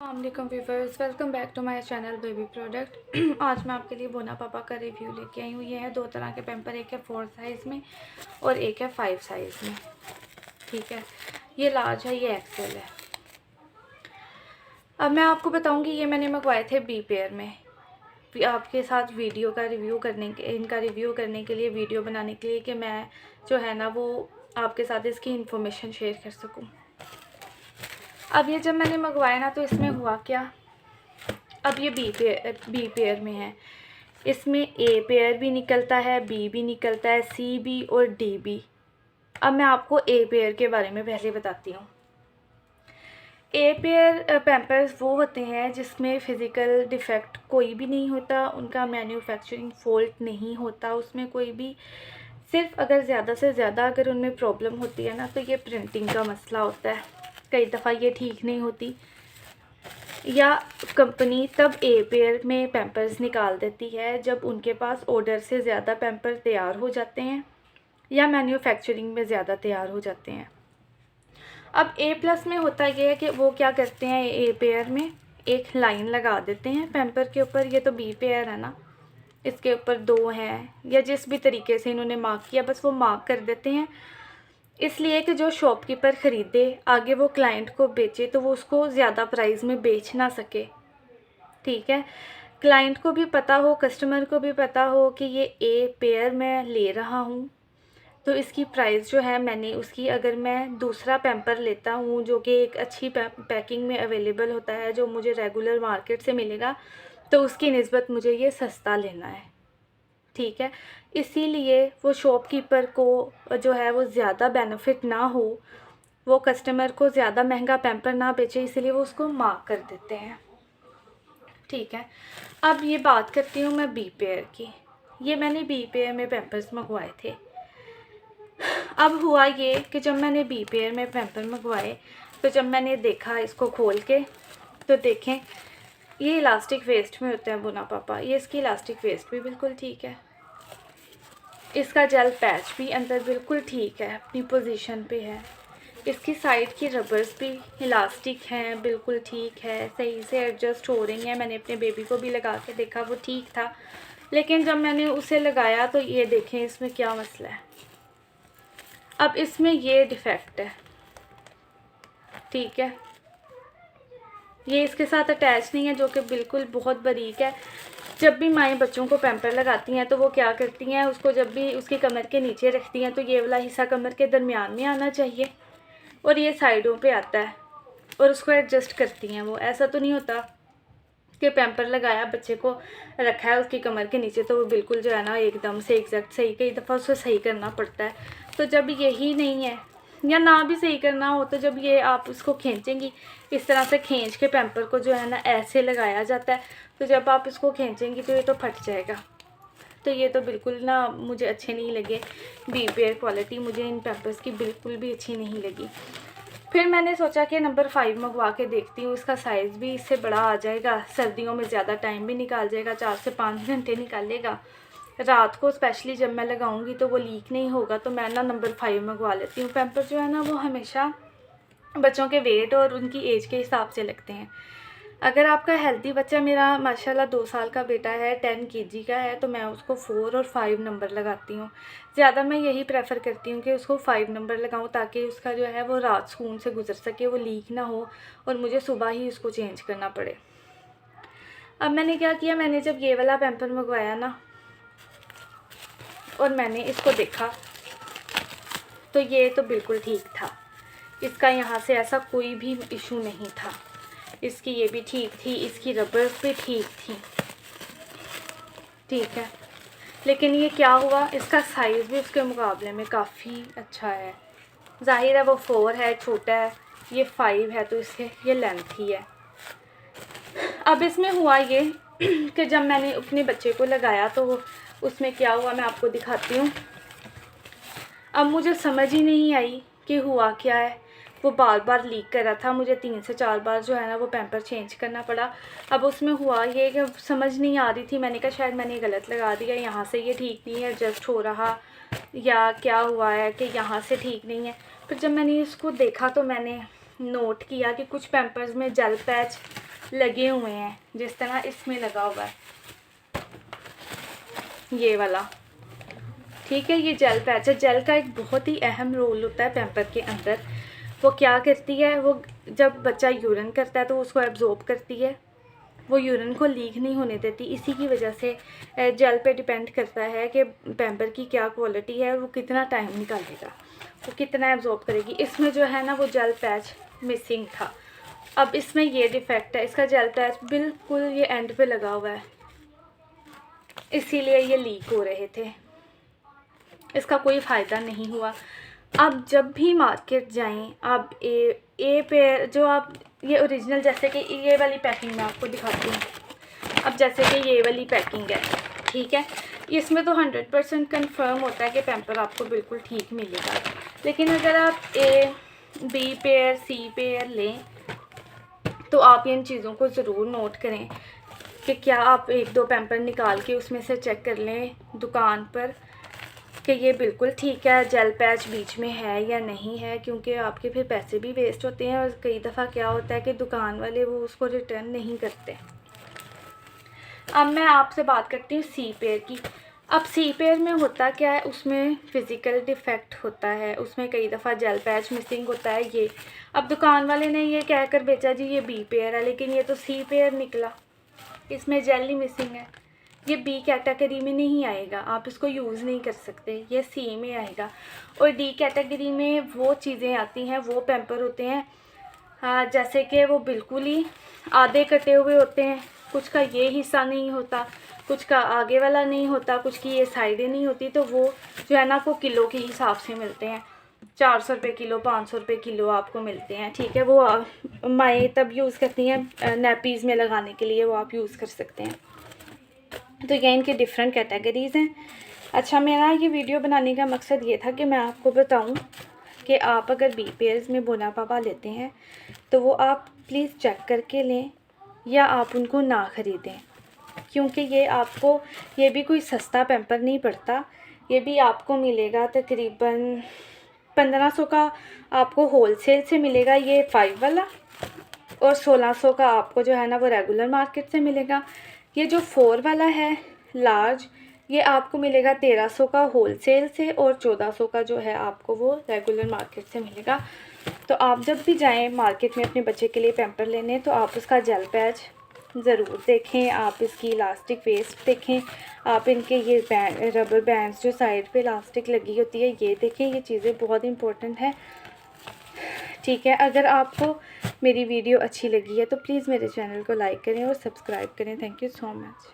अस्सलामुअलैकुम viewers, welcome back to my channel baby product. आज मैं आपके लिए बोना पापा का रिव्यू लेके आई हूँ। ये है दो तरह के पैम्पर, एक है 4 साइज़ में और एक है 5 साइज़ में। ठीक है, ये लार्ज है, ये एक्सेल है। अब मैं आपको बताऊँगी, ये मैंने मंगवाए थे बी पेयर में। आपके साथ वीडियो का रिव्यू करने के इनका रिव्यू करने के लिए, वीडियो बनाने के लिए कि मैं जो है ना वो आपके साथ इसकी इन्फॉर्मेशन शेयर कर सकूँ। अब ये जब मैंने मंगवाया ना तो इसमें हुआ क्या, अब ये बी पेयर में है। इसमें ए पेयर भी निकलता है, बी भी निकलता है, सी भी और डी भी। अब मैं आपको ए पेयर के बारे में पहले बताती हूँ। ए पेयर पैम्पर्स वो होते हैं जिसमें फ़िज़िकल डिफ़ेक्ट कोई भी नहीं होता, उनका मैन्युफैक्चरिंग फ़ॉल्ट नहीं होता उसमें कोई भी। सिर्फ अगर ज़्यादा से ज़्यादा अगर उनमें प्रॉब्लम होती है ना तो ये प्रिंटिंग का मसला होता है। कई दफ़ा ये ठीक नहीं होती, या कंपनी तब ए पेयर में पैम्पर्स निकाल देती है जब उनके पास ऑर्डर से ज़्यादा पैम्पर तैयार हो जाते हैं या मैन्युफैक्चरिंग में ज़्यादा तैयार हो जाते हैं। अब ए प्लस में होता ये है कि वो क्या करते हैं, ए पेयर में एक लाइन लगा देते हैं पैम्पर के ऊपर। ये तो बी पेयर है ना, इसके ऊपर दो हैं, या जिस भी तरीके से इन्होंने मार्क किया बस वो मार्क कर देते हैं, इसलिए कि जो शॉपकीपर ख़रीदे आगे वो क्लाइंट को बेचे तो वो उसको ज़्यादा प्राइस में बेच ना सके। ठीक है, क्लाइंट को भी पता हो, कस्टमर को भी पता हो कि ये ए पेयर मैं ले रहा हूँ तो इसकी प्राइस जो है मैंने उसकी, अगर मैं दूसरा पैम्पर लेता हूँ जो कि एक अच्छी पैकिंग में अवेलेबल होता है जो मुझे रेगुलर मार्केट से मिलेगा, तो उसकी निस्बत मुझे ये सस्ता लेना है। ठीक है, इसीलिए वो शॉपकीपर को जो है वो ज़्यादा बेनिफिट ना हो, वो कस्टमर को ज़्यादा महंगा पैम्पर ना बेचे, इसलिए वो उसको मार्क कर देते हैं। ठीक है, अब ये बात करती हूँ मैं बी पेयर की। ये मैंने बी पेयर में पैम्पर्स मंगवाए थे। अब हुआ ये कि जब मैंने बी पेयर में पैम्पर मंगवाए तो जब मैंने देखा इसको खोल के, तो देखें ये इलास्टिक वेस्ट में होता है बोना पापा। ये इसकी इलास्टिक वेस्ट भी बिल्कुल ठीक है, इसका जेल पैच भी अंदर बिल्कुल ठीक है, अपनी पोजीशन पे है। इसकी साइड की रबर्स भी इलास्टिक हैं, बिल्कुल ठीक है, सही से एडजस्ट हो रही हैं। मैंने अपने बेबी को भी लगा के देखा, वो ठीक था। लेकिन जब मैंने उसे लगाया तो ये देखें इसमें क्या मसला है। अब इसमें ये डिफ़ेक्ट है, ठीक है, ये इसके साथ अटैच नहीं है, जो कि बिल्कुल बहुत बारीक है। जब भी माएँ बच्चों को पैम्पर लगाती हैं तो वो क्या करती हैं, उसको जब भी उसकी कमर के नीचे रखती हैं तो ये वाला हिस्सा कमर के दरमियान में आना चाहिए और ये साइडों पे आता है और उसको एडजस्ट करती हैं वो। ऐसा तो नहीं होता कि पैम्पर लगाया, बच्चे को रखा है उसकी कमर के नीचे तो वो बिल्कुल जो है ना एकदम से एग्जैक्ट सही, कई दफ़ा उसको सही करना पड़ता है। तो जब यही नहीं है या ना भी सही करना हो तो जब ये आप इसको खींचेंगी, इस तरह से खींच के पैम्पर को जो है ना ऐसे लगाया जाता है, तो जब आप इसको खींचेंगी तो ये तो फट जाएगा। तो ये तो बिल्कुल ना मुझे अच्छे नहीं लगे। बी पेयर क्वालिटी मुझे इन पैम्पर्स की बिल्कुल भी अच्छी नहीं लगी। फिर मैंने सोचा कि नंबर 5 मंगवा के देखती हूँ, इसका साइज़ भी इससे बड़ा आ जाएगा, सर्दियों में ज़्यादा टाइम भी निकाल जाएगा, 4 से 5 घंटे निकालेगा। रात को स्पेशली जब मैं लगाऊंगी तो वो लीक नहीं होगा, तो मैं ना नंबर 5 मंगवा लेती हूँ। पैम्पर जो है ना वो हमेशा बच्चों के वेट और उनकी एज के हिसाब से लगते हैं। अगर आपका हेल्दी बच्चा, मेरा माशाल्लाह 2 साल का बेटा है, 10 केजी का है, तो मैं उसको 4 और 5 नंबर लगाती हूँ। ज़्यादा मैं यही प्रेफर करती हूँ कि उसको 5 नंबर लगाऊँ ताकि उसका जो है वो रात सुकून से गुजर सके, वो लीक ना हो और मुझे सुबह ही उसको चेंज करना पड़े। अब मैंने क्या किया, मैंने जब ये वाला पैम्पर मंगवाया ना और मैंने इसको देखा तो ये तो बिल्कुल ठीक था, इसका यहाँ से ऐसा कोई भी इशू नहीं था। इसकी ये भी ठीक थी, इसकी रबर भी ठीक थी, ठीक है। लेकिन ये क्या हुआ, इसका साइज़ भी उसके मुकाबले में काफ़ी अच्छा है। जाहिर है वो 4 है, छोटा है, ये 5 है, तो इससे ये लेंथ ही है। अब इसमें हुआ ये कि जब मैंने अपने बच्चे को लगाया तो उसमें क्या हुआ मैं आपको दिखाती हूँ। अब मुझे समझ ही नहीं आई कि हुआ क्या है। वो बार बार लीक कर रहा था, मुझे 3 से 4 बार जो है ना वो पैम्पर चेंज करना पड़ा। अब उसमें हुआ ये कि समझ नहीं आ रही थी, मैंने कहा शायद मैंने गलत लगा दिया, यहाँ से ये ठीक नहीं है एडजस्ट हो रहा, या क्या हुआ है कि यहाँ से ठीक नहीं है। फिर जब मैंने इसको देखा तो मैंने नोट किया कि कुछ पैम्पर्स में जेल पैच लगे हुए हैं, जिस तरह इसमें लगा हुआ है ये वाला, ठीक है। ये जेल पैच है। जेल का एक बहुत ही अहम रोल होता है पैम्पर के अंदर। वो क्या करती है, वो जब बच्चा यूरिन करता है तो उसको एब्जॉर्ब करती है, वो यूरिन को लीक नहीं होने देती। इसी की वजह से जेल पे डिपेंड करता है कि पैम्पर की क्या क्वालिटी है और वो कितना टाइम निकालेगा, वो कितना एब्जॉर्ब करेगी। इसमें जो है ना वो जेल पैच मिसिंग था। अब इसमें ये डिफेक्ट है, इसका जेल पैच बिल्कुल ये एंड पे लगा हुआ है, इसीलिए ये लीक हो रहे थे। इसका कोई फ़ायदा नहीं हुआ। अब जब भी मार्केट जाएं आप ए पे जो आप ये ओरिजिनल, जैसे कि ये वाली पैकिंग मैं आपको दिखाती हूँ। अब जैसे कि ये वाली पैकिंग है, ठीक है, इसमें तो 100% कन्फर्म होता है कि पैम्पर आपको बिल्कुल ठीक मिलेगा। लेकिन अगर आप A B pair C pair लें तो आप इन चीज़ों को ज़रूर नोट करें कि क्या आप 1-2 पैम्पर निकाल के उसमें से चेक कर लें दुकान पर कि ये बिल्कुल ठीक है, जेल पैच बीच में है या नहीं है, क्योंकि आपके फिर पैसे भी वेस्ट होते हैं। और कई दफ़ा क्या होता है कि दुकान वाले वो उसको रिटर्न नहीं करते। अब मैं आपसे बात करती हूँ सी पेयर की। अब सी पेयर में होता क्या है, उसमें फ़िज़िकल डिफ़ेक्ट होता है, उसमें कई दफ़ा जेल पैच मिसिंग होता है ये। अब दुकान वाले ने ये कहकर बेचा जी ये बी पेयर है, लेकिन ये तो सी पेयर निकला, इसमें जेल ही मिसिंग है। ये बी कैटेगरी में नहीं आएगा, आप इसको यूज़ नहीं कर सकते, ये सी में आएगा। और डी कैटेगरी में वो चीज़ें आती हैं, वो पैम्पर होते हैं जैसे कि वो बिल्कुल ही आधे कटे हुए होते हैं, कुछ का ये हिस्सा नहीं होता, कुछ का आगे वाला नहीं होता, कुछ की ये साइडें नहीं होती। तो वो जो है ना वो किलो के हिसाब से मिलते हैं, 400 रुपये किलो, 500 रुपये किलो आपको मिलते हैं, ठीक है। वो माएँ तब यूज़ करती हैं नैपीज़ में लगाने के लिए, वो आप यूज़ कर सकते हैं। तो ये इनके डिफरेंट कैटेगरीज़ हैं। अच्छा, मेरा ये वीडियो बनाने का मकसद ये था कि मैं आपको बताऊं कि आप अगर बी पेयर्स में बोना पापा लेते हैं तो वो आप प्लीज़ चेक करके लें या आप उनको ना ख़रीदें, क्योंकि ये भी कोई सस्ता पैम्पर नहीं पड़ता। ये भी आपको मिलेगा तकरीबन 1500 का, आपको होलसेल से मिलेगा ये 5 वाला, और 1600 का आपको जो है ना वो रेगुलर मार्केट से मिलेगा। ये जो 4 वाला है लार्ज, ये आपको मिलेगा 1300 का होलसेल से, और 1400 का जो है आपको वो रेगुलर मार्केट से मिलेगा। तो आप जब भी जाएं मार्केट में अपने बच्चे के लिए पैम्पर लेने, तो आप उसका जेल पैच ज़रूर देखें, आप इसकी इलास्टिक वेस्ट देखें, आप इनके ये रबर बैंड्स जो साइड पे इलास्टिक लगी होती है ये देखें। ये चीज़ें बहुत इंपॉर्टेंट हैं, ठीक है। अगर आपको मेरी वीडियो अच्छी लगी है तो प्लीज़ मेरे चैनल को लाइक करें और सब्सक्राइब करें। Thank you so much.